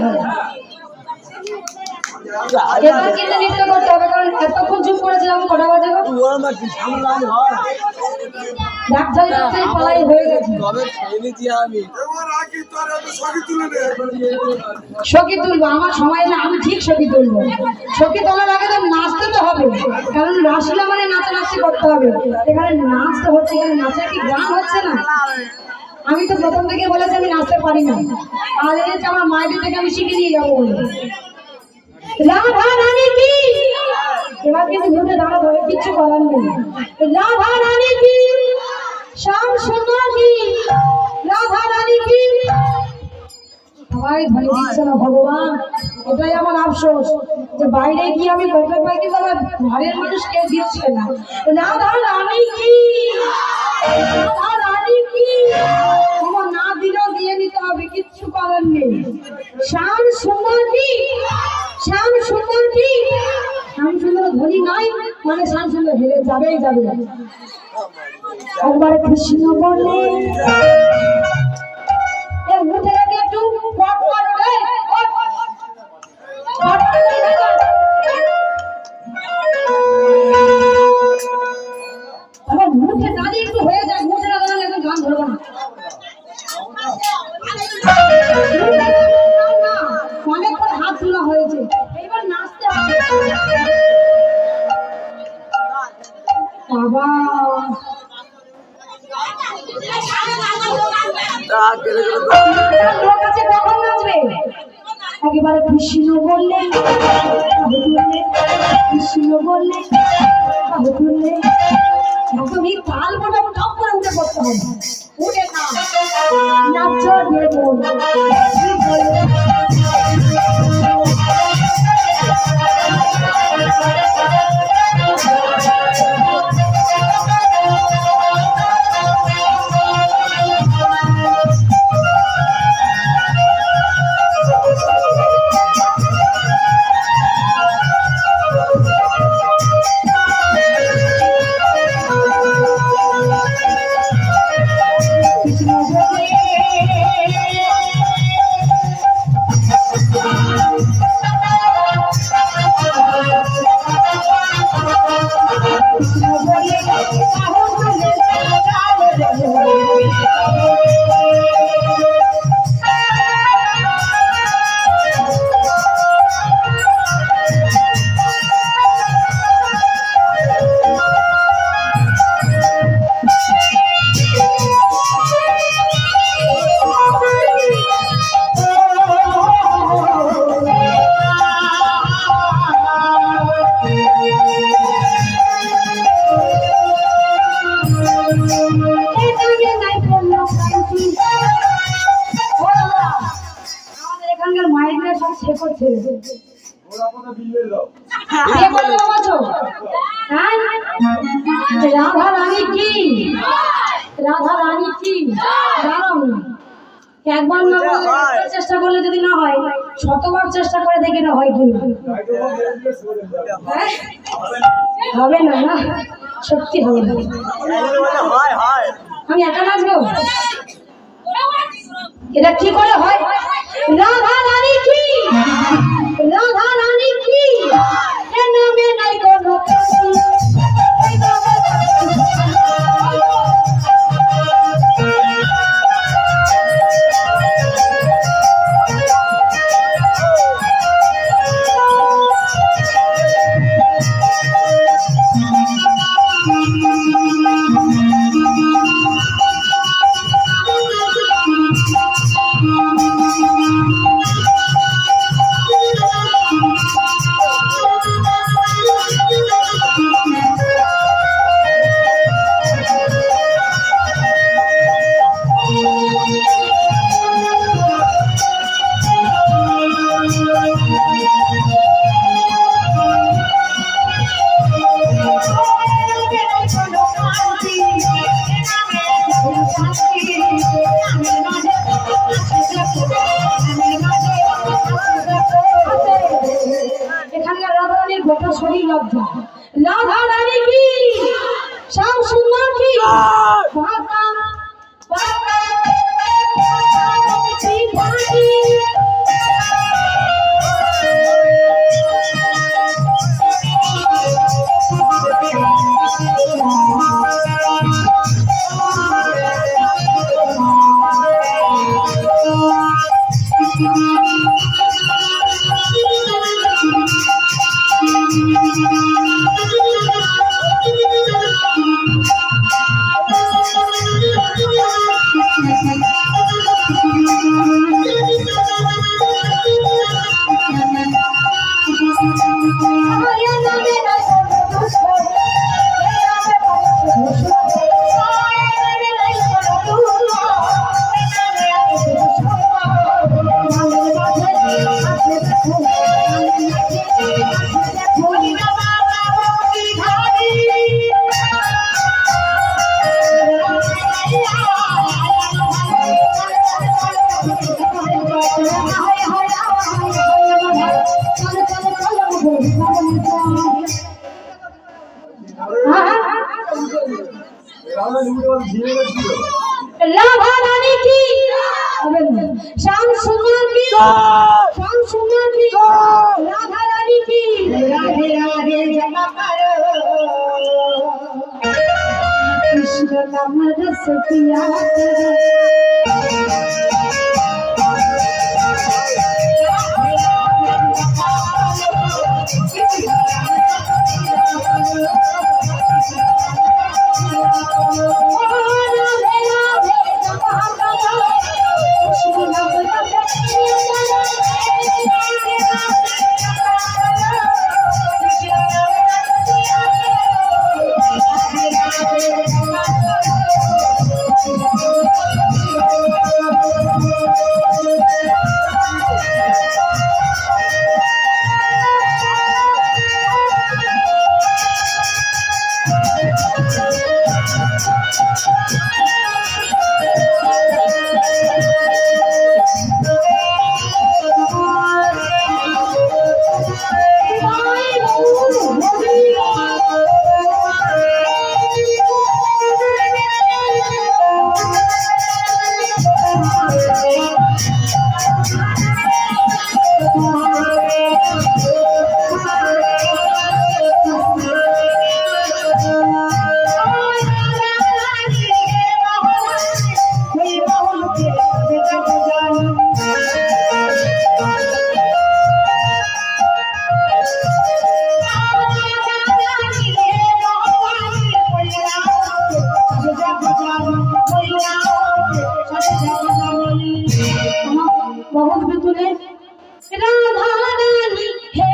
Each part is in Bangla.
হয়। এবার কিন্তু নৃত্য করতে হবে, কারণ এতক্ষণ চুপ করেছিলাম। কটা বাজে গো? পালাই হয়ে গেছে। সখী তুলবো, আমার সময় না, আমি ঠিক সখী তুলবো। সখী তোলার আগে তো নাচতে তো হবে, কারণ রাসলীলা মানে নাচানাচি করতে হবে। এখানে নাচ তো হচ্ছে, এখানে নাচের কি গান হচ্ছে না? আমি তো প্রথম থেকে বলেছি আমি নাচতে পারি না, আর এই যে আমার মায়ের থেকে আমি শিখে নিয়ে যাবো বলে। রাধা রানী কি, এবার কিন্তু মুখে দাঁড়া ধরে কিচ্ছু করার নেই। রাধা রানী কি, শ্যাম সুন্দর কি, রাধা রানী কি। সবাই ধরে দিচ্ছে না ভগবান, এটাই আমার আফসোস যে বাইরে গিয়ে আমি করতে পাই, কিন্তু আমার ঘরের মানুষ কেউ দিচ্ছে না। রাধা রানী কি, রাধা রানী কি, তোমার না দিলেও দিয়ে নিতে হবে, কিচ্ছু করার নেই। শ্যাম সুন্দর কি, শ্যাম সুন্দর কি, শ্যাম সুন্দর ধ্বনি নাই মানে শ্যাম সুন্দর হেরে যাবেই যাবে। একবার কৃষ্ণ বলে আমার মুখে দাঁড়িয়ে একটু হয়ে যায়, মুখে না দাঁড়ালে একটু গান ধরবো না। অনেকক্ষণ হাত তোলা হয়েছে, এবার নাচতে হবে বাবা। লোক আছে কখন নাচবে? একেবারে কৃষ্ণ বললে কৃষ্ণ বললে তুললে তুমি তাল মোটা টপ করে উঠে পড়তে হবে। উঠে না নাচ দেবো রাধা রানী কি, রাধা রানী কি। একবার না চেষ্টা করলে যদি না হয়, শতবার চেষ্টা করে দেখে না হয় কিনা। হবে না, না সত্যি হবে না। আমি একা নাচবো, এটা কি করে হয়? রাধা রানী কি, রাধা রানী কি, নামে নাই কোনো রাধা রানী কি, শ্যাম সুন্দর কি, শ্যাম সুন্দর কি শ্যাম সুন্দর কি রাধা রানী কি রাধে রাধে জগৎ কৃষ্ণ নাম রস পিয়া बहुत बितुले राधा रानी हे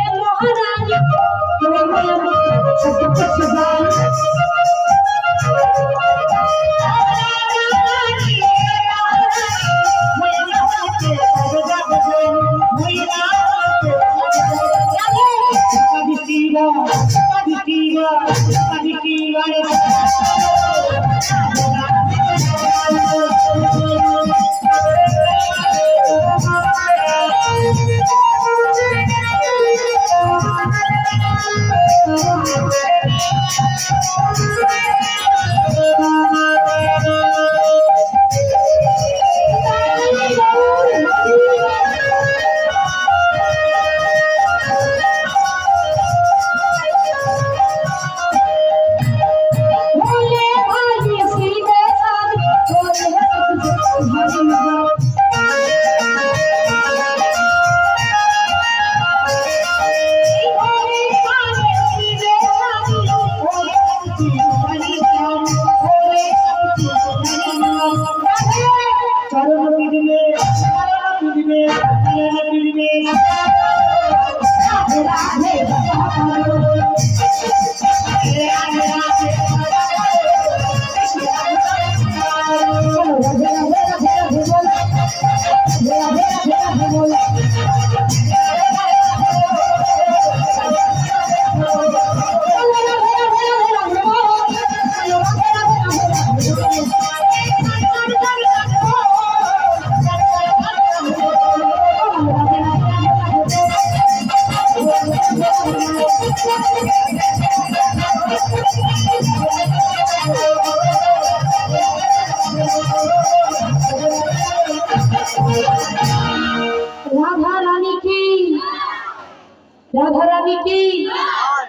महारानी राधा रानी की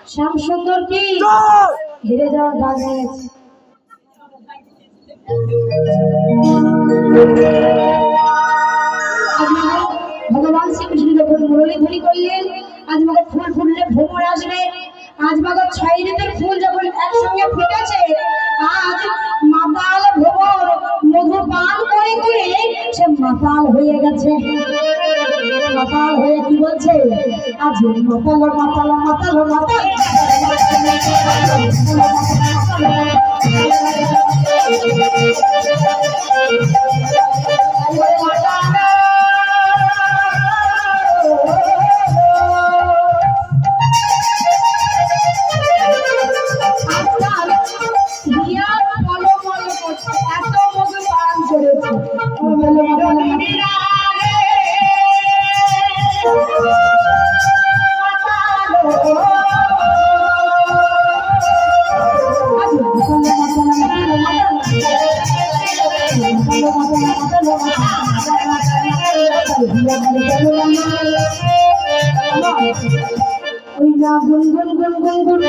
श्याम सुंदर की घिरे जाओ डाल भगवान श्री कृष्ण যখন মুরলী ধরি করলেন আজ মগর ফুল ফুললে ভ্রমর আসবে আজ মগর ছয় ঋতুর ফুল যখন একসঙ্গে ফুটেছে আজ মাতাল ভ্রমর মধু পান করে করে সে মাতাল হয়ে গেছে মাতাল হয়ে কি বলছে আজ মাতাল মাতাল মাতাল মাতাল ওই না গুন গুন গুন গুন গুন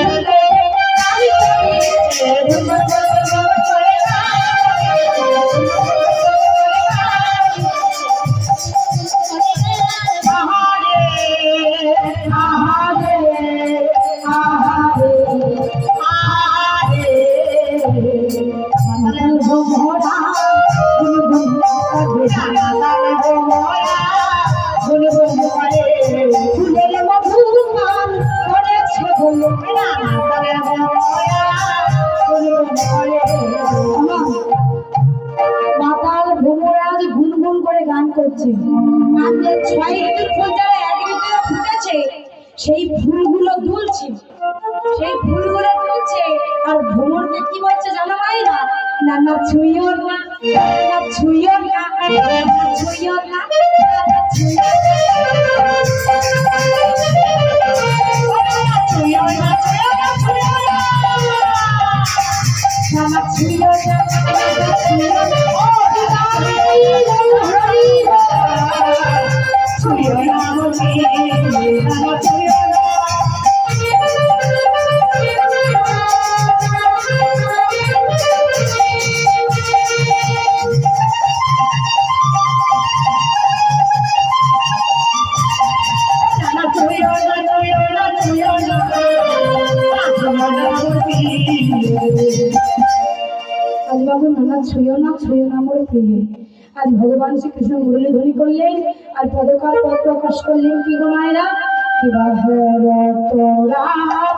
মাতাল ভ্রমরাজ গুনগুন করে গান করছে। আর যে 6 ঋতুর ফুল যারা 1 ঋতুতে ফুটেছে সেই ফুলগুলো তুলছে, সেই ফুলগুলো তুলছে। আর ভ্রমরকে কি বলছে জানো ভাইরা? না না ছুঁইও না, না ছুঁইও না, ছুঁইও না, আজ বাবু নানা ছুঁয়ো না, ছুঁয়ো না মোর প্রিয়। আজ ভগবান শ্রীকৃষ্ণ মুরলী ধ্বনি করলেন আর পদকার পদ প্রকাশ করলেন। কি গো মায়েরা?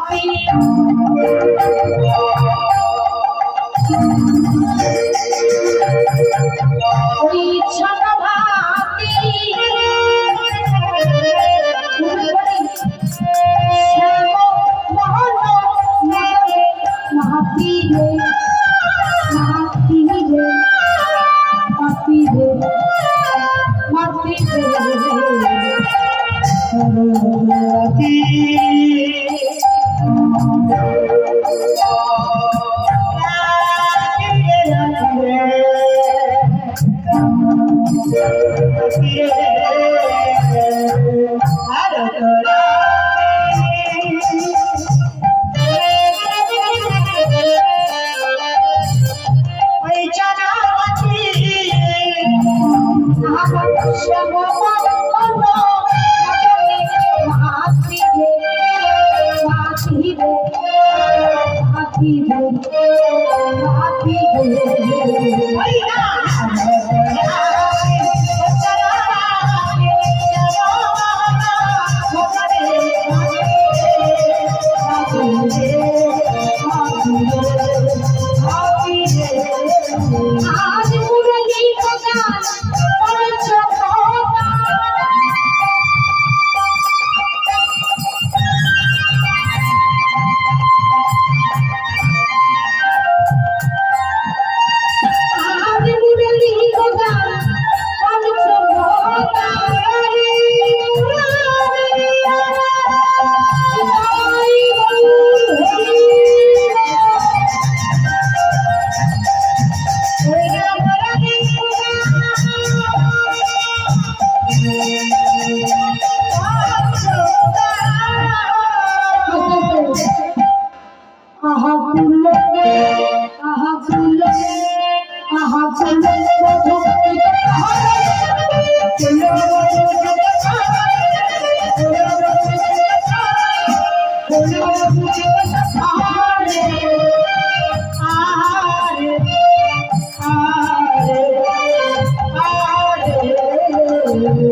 কি ওই ছাতা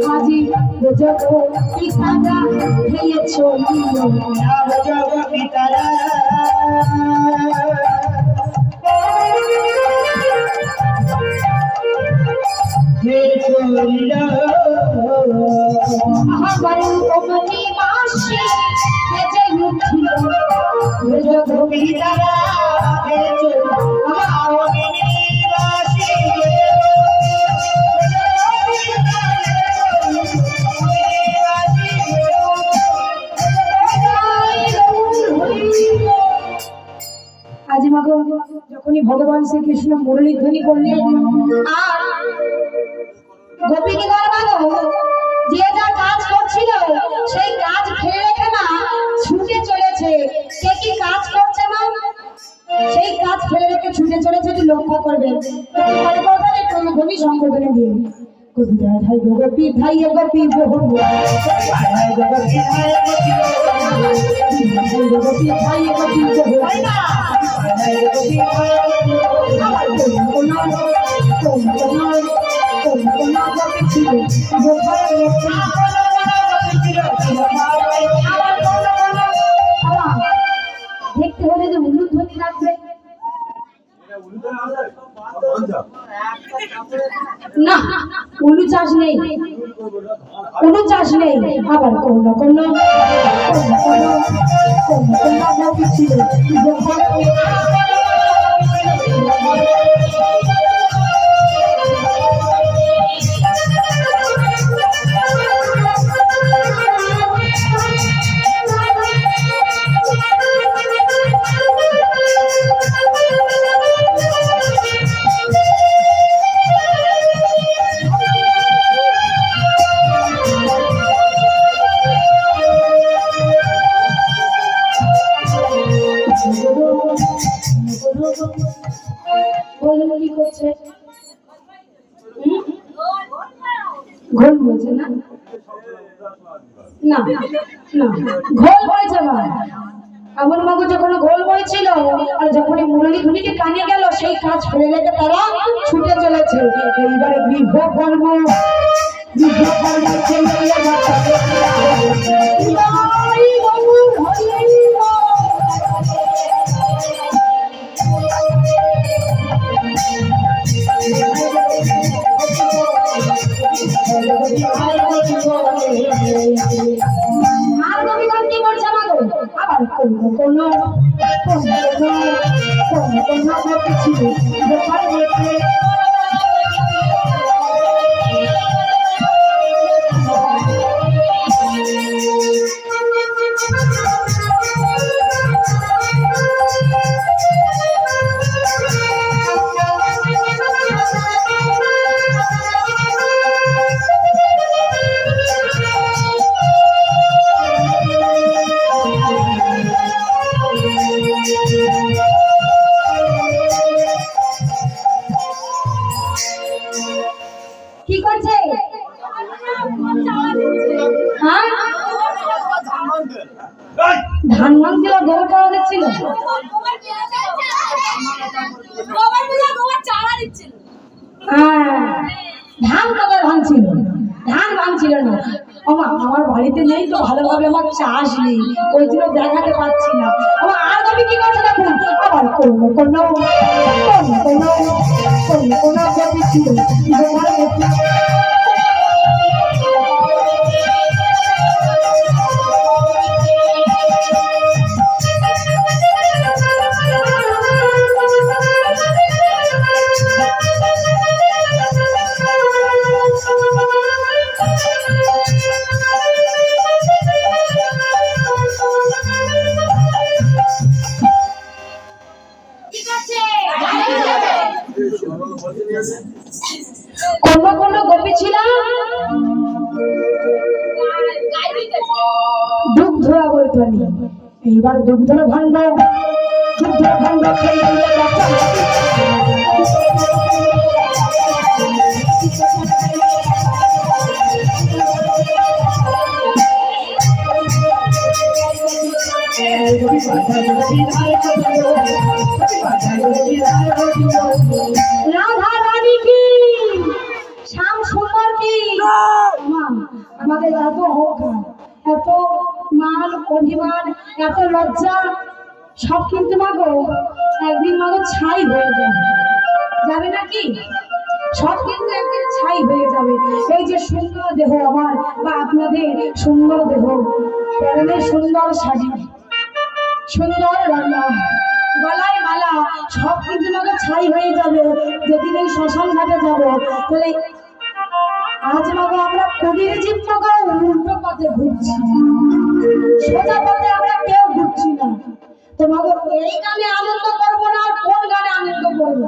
ভাতি পিতারা খেয়েছ পিতারা যখনই ভগবান শ্রীকৃষ্ণ মুরলী ধ্বনি করলেন আর গোপিনী গণ কবিরাজ ভাই গোপী ভাই গোপী বহু ভাই গোপী ভাই গোপী ভাই গোপী বহু আমার কোন গোপী ছিল দেখতে হলে যে উলুধ্বনি লাগবে না, উলু চাষ নেই, উলু চাষ নেই। আবার কোন কোন ছিল কি করছে? ঘোল বলছে না, না না ঘোল বলছে না। আমার মাগো যখন ঘোল বইছিল আর যখন মুরলী ধুনিকে কানে গেল সেই কাজ ফেলে রেখে তারা ছুটে চলেছে। এইবারে গৃহ কর্ম কি করছে? ধান ভাঙছিল, গোবর চালা দিচ্ছিল। ধান কবে ভাঙছিল? ধান ভাঙছিল না। আমার বাড়িতে নেই তো ভালোভাবে, আমার চাষ নেই, ওই জন্য দেখাতে পাচ্ছি না। আমার আর কবি কি করছে দেখুন, আবার কোনো কোনো কোনো কোনো কোনো কবি ছিল কোন কোন গোপী ছিল দুগ্ধরা বলতনি। এইবার দুগ্ধর ভাণ্ড রাধা রানী কি, শ্যাম সুন্দর কি, আমাদের এত অহংকার, এত মান অভিমান, এত লজ্জা সব কিন্তু মাগো একদিন মাগো ছাই হয়ে যাবে, যাবে নাকি? সব কিন্তু একদিন ছাই হয়ে যাবে। এই যে সুন্দর দেহ আমার বা আপনাদের সুন্দর দেহ, পরনে সুন্দর শাড়ি, সুন্দর রান্না, গলায় মালা, সব কিন্তু মাগো ছাই হয়ে যাবে যেদিন এই শ্মশান ঘাটে যাবো। তাহলে আজ মাগো আমরা কবির জীব মাগো উল্টো পথে ঘুরছি, সোজা পথে আমরা কেউ ঘুরছি না। তো মাগো এই গানে আনন্দ করবো না আর কোন গানে আনন্দ করবো?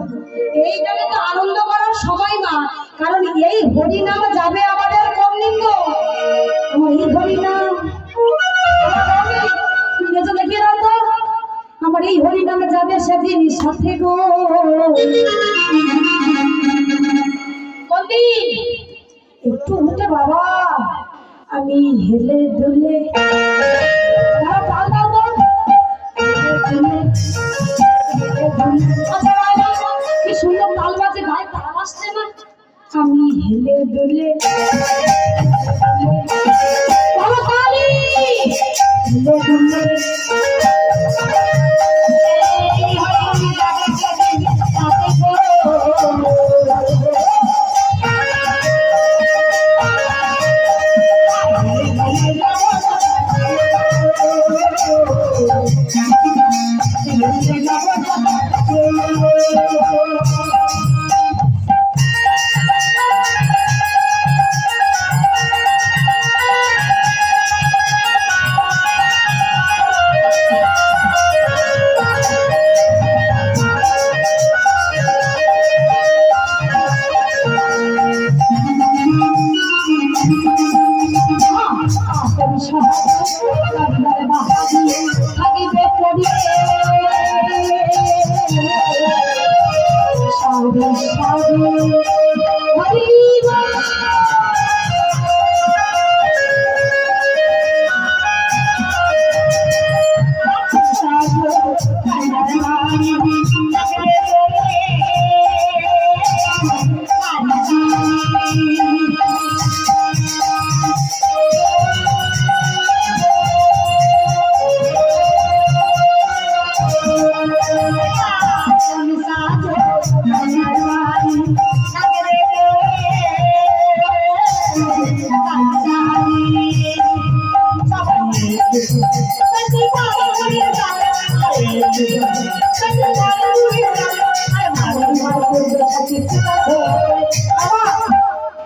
এই গানে তো আনন্দ করার সময় না, কারণ এই হরিনাম যাবে আমাদের কম লিঙ্গ। আমার এই হরিনাম দেখিয়ে দাও তো, আমার এই হরিনামে যাবে সেদিন সাথে গো। বাবা আমি হেলে দুলে তাল দাও তো আচ্ছা কি সুন্দর তাল বাজে গায়ে তাল আসছে না আমি হেলে দুলে বাবা তালি হেলে দুলে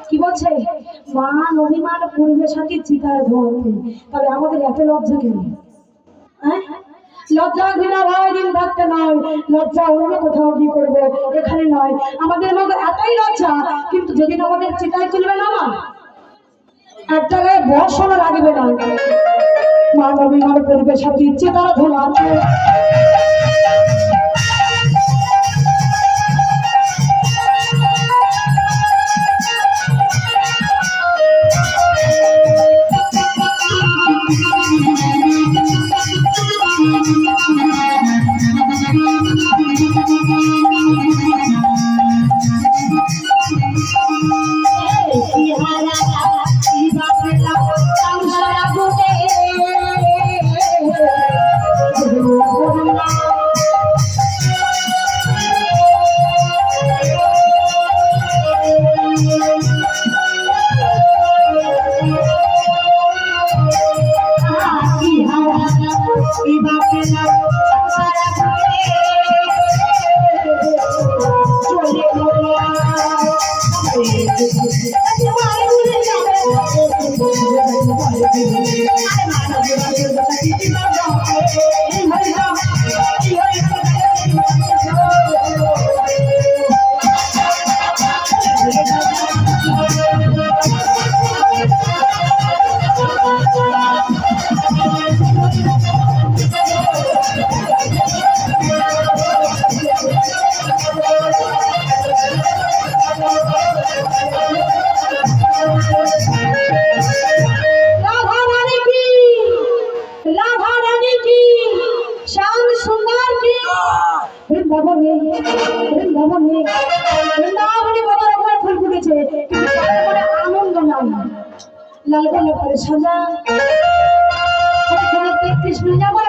কি বলছে মান অভিমান পূর্বের সাথে চিতার ধোয়াতে তবে আমাদের এত লজ্জা কেন হ্যাঁ লজ্জা ঘৃণা ভয় দিন থাকতে নয় লজ্জা অন্য কোথাও কি করবো এখানে নয় আমাদের মধ্যে এতই লজ্জা কিন্তু যেদিন আমাদের চিতায় তুলবে না মা এক জায়গায় বর্ষণও লাগবে না মান অভিমান পূর্বের সাথে চিতার ধোয়াতে লাল কালো করে সাজা কৃষ্ণ যাবার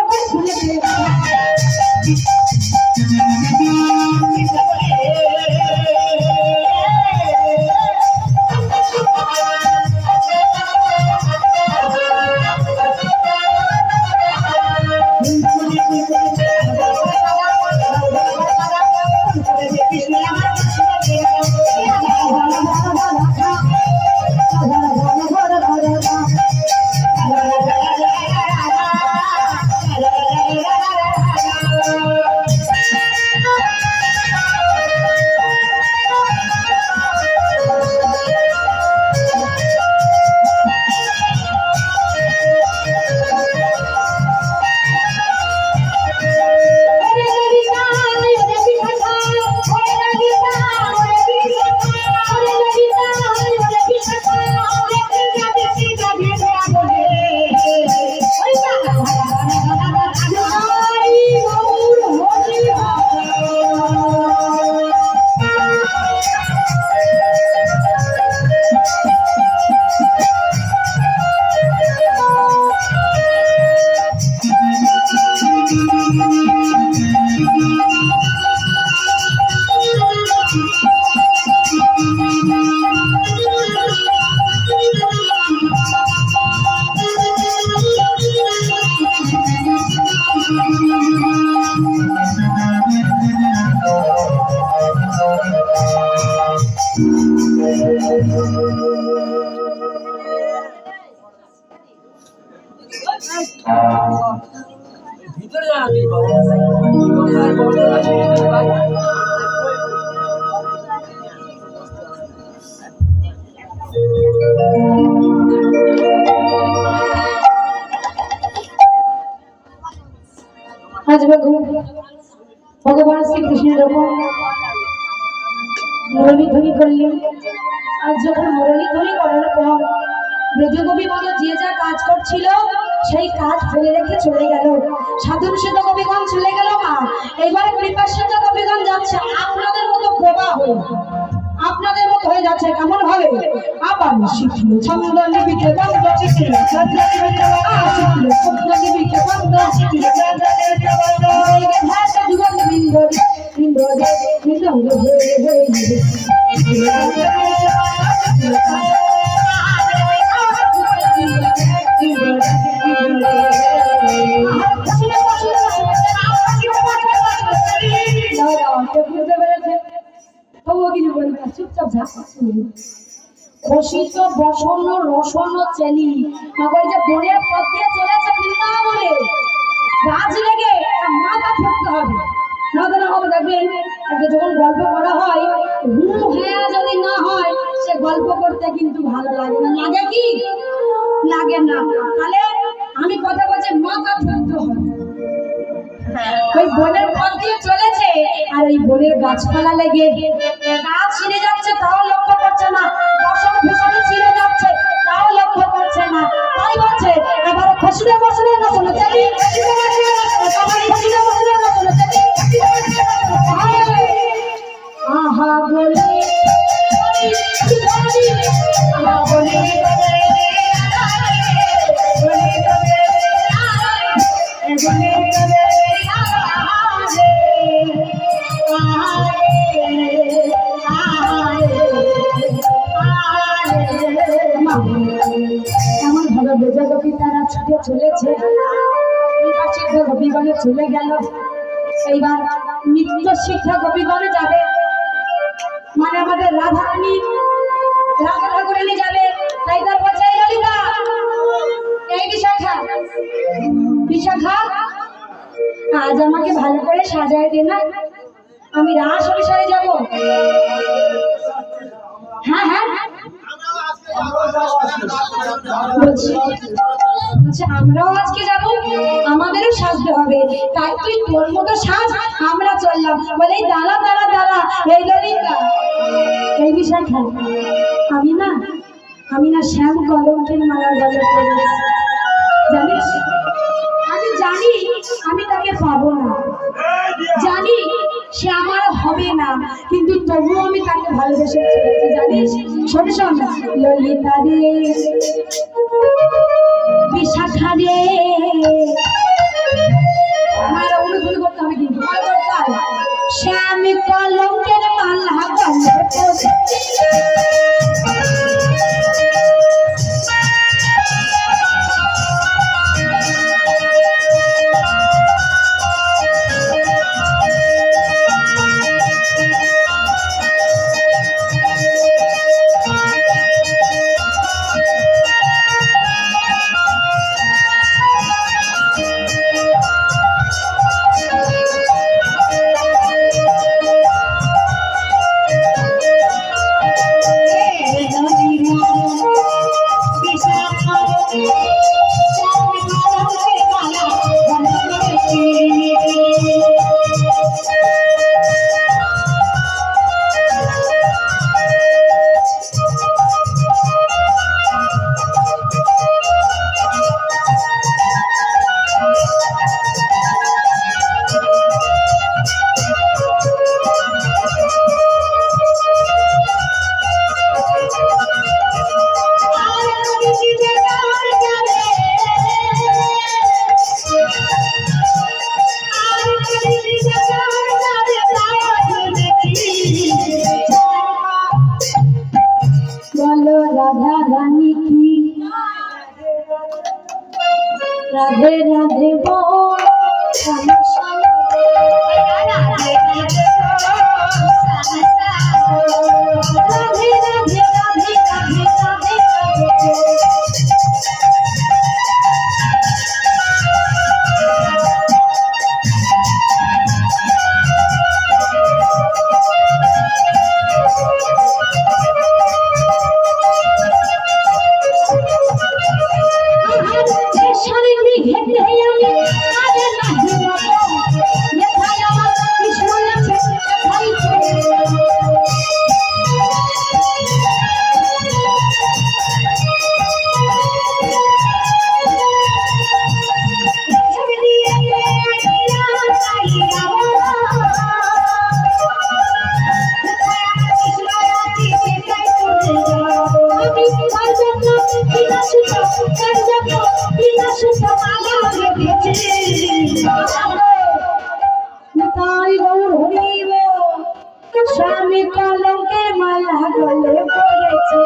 ভিতরে যাবি বাবা আজ ভগবান শ্রীকৃষ্ণের যখন মুরলীধ্বনি করলেন, আজ যখন মুরলীধ্বনি করার পর ব্রজকবি বলো যে যা কাজ করছিল সেই কাজ ফেলে রেখে চলে গেল। সাধন সুত কবিগণ চলে গেল মা, এইবার কৃপাসিত কবিগণ যাচ্ছে আপনাদের মতো প্রবাহ হয়ে, আপনাদের মতো হয়ে যাচ্ছে। কেমন হবে? আবার শিখল ছন্দ লিপিতে বন্ধ শিখল ছন্দ লিপিতে শিখল ছন্দ লিপিতে বন্ধ শিখল ভাষা যুগল বৃন্দরে বৃন্দরে বৃন্দরে বুঝতে পেরেছে তবুও কিছু বলি না, চুপচাপ খসিত বসন রসন চেলি ওই যে বনের পথ দিয়ে চলেছে বৃন্দাবনে, গাছ লেগে মাথা ফুটতে হবে নয়তো না হবে। দেখবেন একটা যখন গল্প করা হয় হু হ্যাঁ যদি না হয় সে গল্প করতে কিন্তু ভালো লাগে না। লাগে কি? লাগে না। তাহলে আমি কথা বলছি মাথা ফুটতে হবে। ওই বনের পথ দিয়ে চলেছে আর ওই বনের গাছপালা লেগে গাছ ছিঁড়ে যাচ্ছে তাও লক্ষ্য করছে না, ফসল ফসল ছিঁড়ে যাচ্ছে তাও লক্ষ্য করছে না। তাই বলছে এবার খসিতে বসলে না শোনো চাবি আহা বলে আহা বলে এমন ভাবে বেজাগতি তারা ছুটে চলেছে, গোপীগণে চলে গেল। এইবার নিত্য শিক্ষা গোপীগণে যাবে, মানে আমাদের রাধারানী রাধা ঠাকুরানী যাবে। তাই তার বলছে এই ললিতা এই বিশাখা বিশাখা আজ আমাকে ভালো করে সাজায় দে না, আমি রাস অনুসারে যাব। হ্যাঁ হ্যাঁ বলছি আমরাও আজকে যাব, আমাদেরও সাজতে হবে। তাই তুই তোর মতো সাজ, আমরা চললাম। বলে দাঁড়া দাঁড়া দাঁড়া এই ললিতা এই বিশাখা আমি না শ্যাম কলঙ্কের মালা গলে পড়েছি জানিস। আমি জানি আমি তাকে পাবো না, জানি সে আমার হবে না, কিন্তু তবুও আমি তাকে ভালোবেসে চলেছি জানিস। শোন শোন ললিতা রে বিশাখা রে আমার অনুকূল করতে হবে কিন্তু শ্যাম কলঙ্কের মালা গলে পড়েছি। রাধে রাধে বল রাধে রাধে রাধে রাধে রাধে রাধে সুতো মালা গেঁথেছে তাই গৌর হরিব স্বামী কলঙ্কের মালা গলে পড়েছে